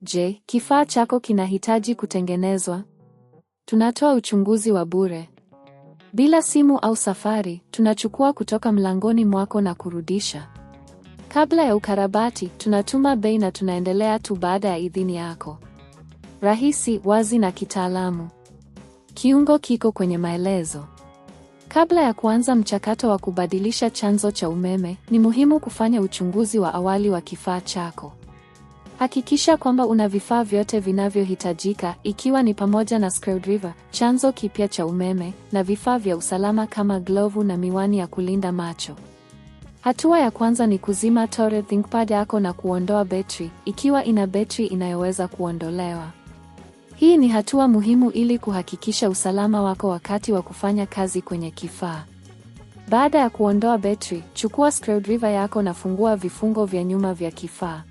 Je, kifaa chako kinahitaji kutengenezwa? Tunatoa uchunguzi wa bure. Bila simu au safari, tunachukua kutoka mlangoni mwako na kurudisha. Kabla ya ukarabati, tunatuma bei na tunaendelea tu baada ya idhini yako. Rahisi, wazi na kitaalamu. Kiungo kiko kwenye maelezo. Kabla ya kuanza mchakato wa kubadilisha chanzo cha umeme, ni muhimu kufanya uchunguzi wa awali wa kifaa chako. Hakikisha kwamba una vifaa vyote vinavyohitajika, ikiwa ni pamoja na screwdriver, chanzo kipya cha umeme, na vifaa vya usalama kama glovu na miwani ya kulinda macho. Hatua ya kwanza ni kuzima ThinkPad yako na kuondoa betri, ikiwa ina betri inayoweza kuondolewa. Hii ni hatua muhimu ili kuhakikisha usalama wako wakati wa kufanya kazi kwenye kifaa. Baada ya kuondoa betri, chukua screwdriver yako na fungua vifungo vya nyuma vya kifaa.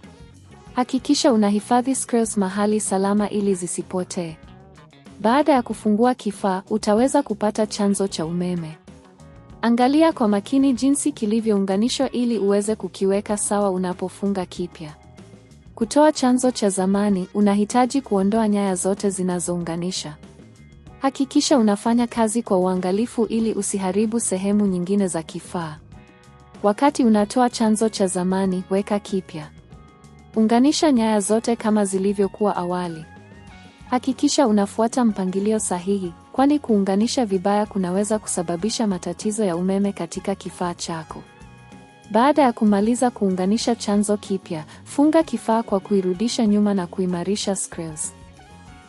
Hakikisha unahifadhi screws mahali salama ili zisipotee. Baada ya kufungua kifaa, utaweza kupata chanzo cha umeme. Angalia kwa makini jinsi kilivyounganishwa ili uweze kukiweka sawa unapofunga kipya. Kutoa chanzo cha zamani, unahitaji kuondoa nyaya zote zinazounganisha. Hakikisha unafanya kazi kwa uangalifu ili usiharibu sehemu nyingine za kifaa. Wakati unatoa chanzo cha zamani, weka kipya. Unganisha nyaya zote kama zilivyokuwa awali. Hakikisha unafuata mpangilio sahihi, kwani kuunganisha vibaya kunaweza kusababisha matatizo ya umeme katika kifaa chako. Baada ya kumaliza kuunganisha chanzo kipya, funga kifaa kwa kuirudisha nyuma na kuimarisha screws.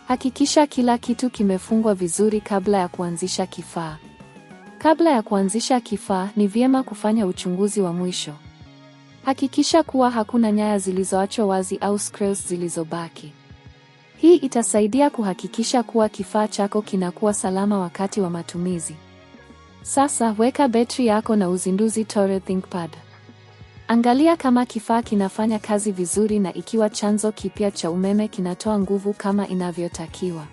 Hakikisha kila kitu kimefungwa vizuri kabla ya kuanzisha kifaa. Kabla ya kuanzisha kifaa, ni vyema kufanya uchunguzi wa mwisho. Hakikisha kuwa hakuna nyaya zilizoachwa wazi au screws zilizobaki. Hii itasaidia kuhakikisha kuwa kifaa chako kinakuwa salama wakati wa matumizi. Sasa, weka betri yako na uzinduzi ThinkPad. Angalia kama kifaa kinafanya kazi vizuri na ikiwa chanzo kipya cha umeme kinatoa nguvu kama inavyotakiwa.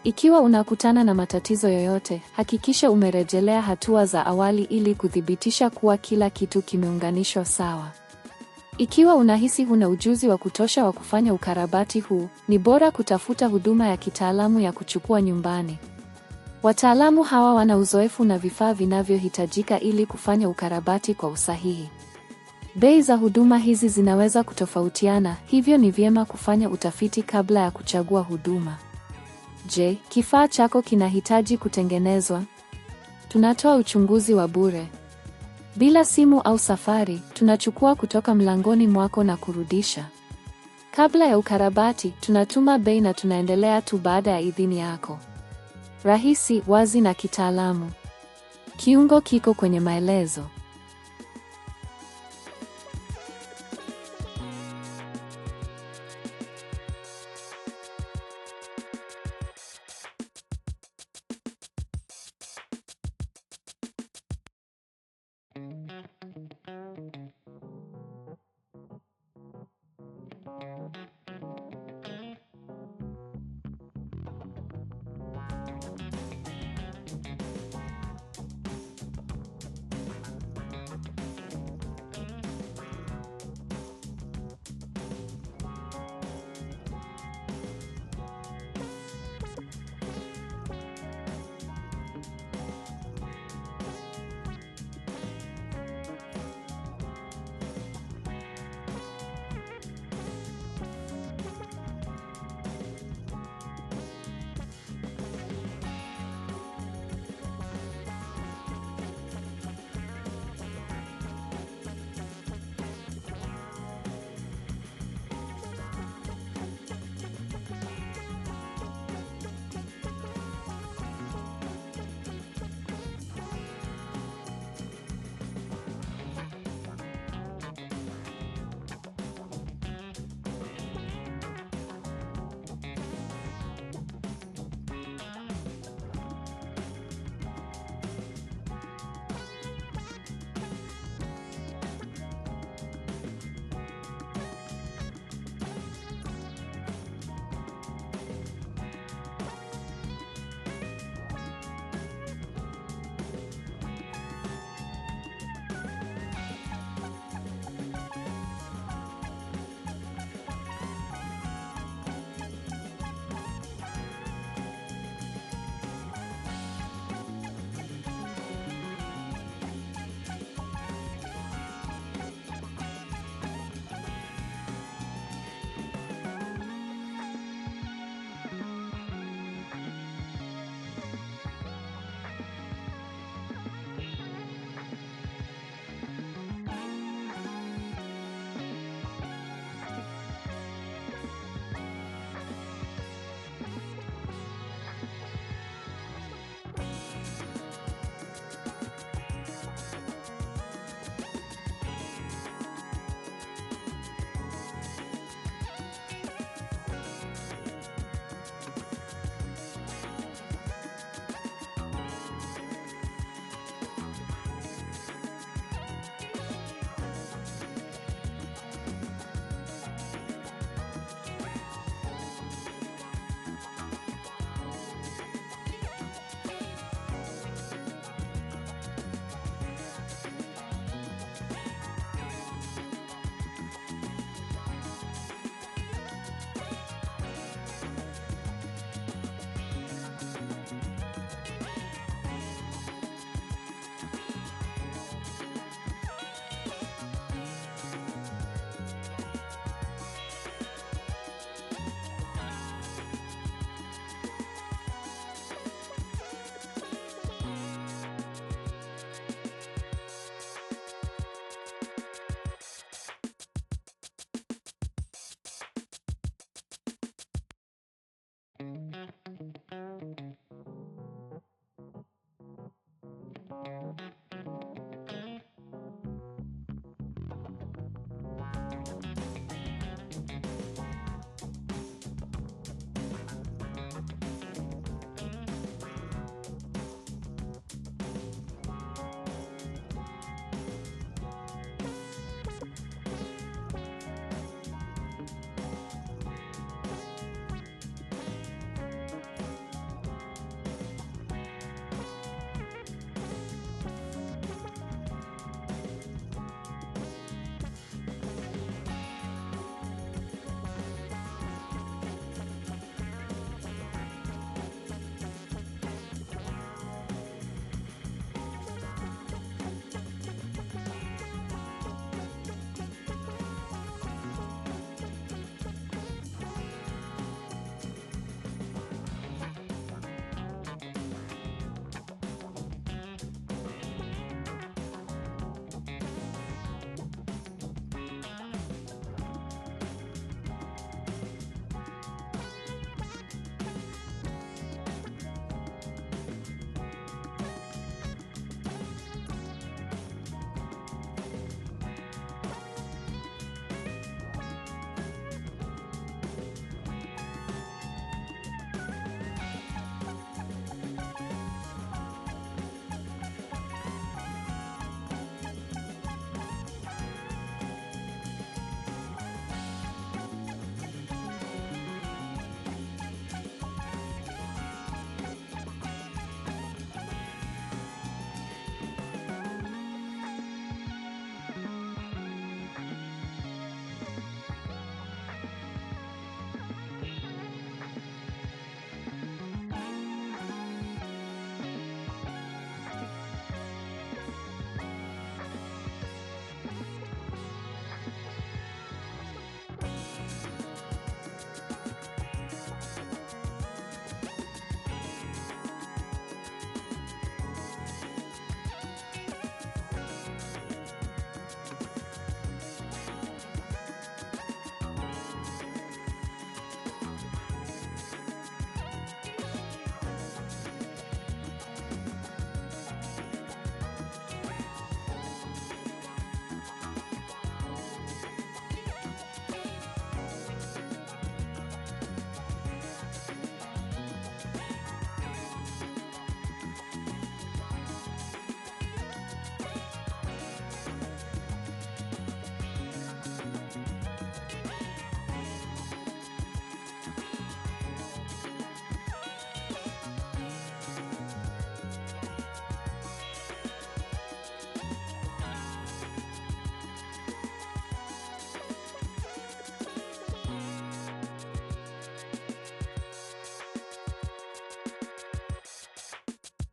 Ikiwa unakutana na matatizo yoyote, hakikisha umerejelea hatua za awali ili kuthibitisha kuwa kila kitu kimeunganishwa sawa. Ikiwa unahisi huna ujuzi wa kutosha wa kufanya ukarabati huu, ni bora kutafuta huduma ya kitaalamu ya kuchukua nyumbani. Wataalamu hawa wana uzoefu na vifaa vinavyohitajika ili kufanya ukarabati kwa usahihi. Bei za huduma hizi zinaweza kutofautiana, hivyo ni vyema kufanya utafiti kabla ya kuchagua huduma. Je, kifaa chako kinahitaji kutengenezwa? Tunatoa uchunguzi wa bure. Bila simu au safari, tunachukua kutoka mlangoni mwako na kurudisha. Kabla ya ukarabati, tunatuma bei na tunaendelea tu baada ya idhini yako. Rahisi, wazi na kitaalamu. Kiungo kiko kwenye maelezo.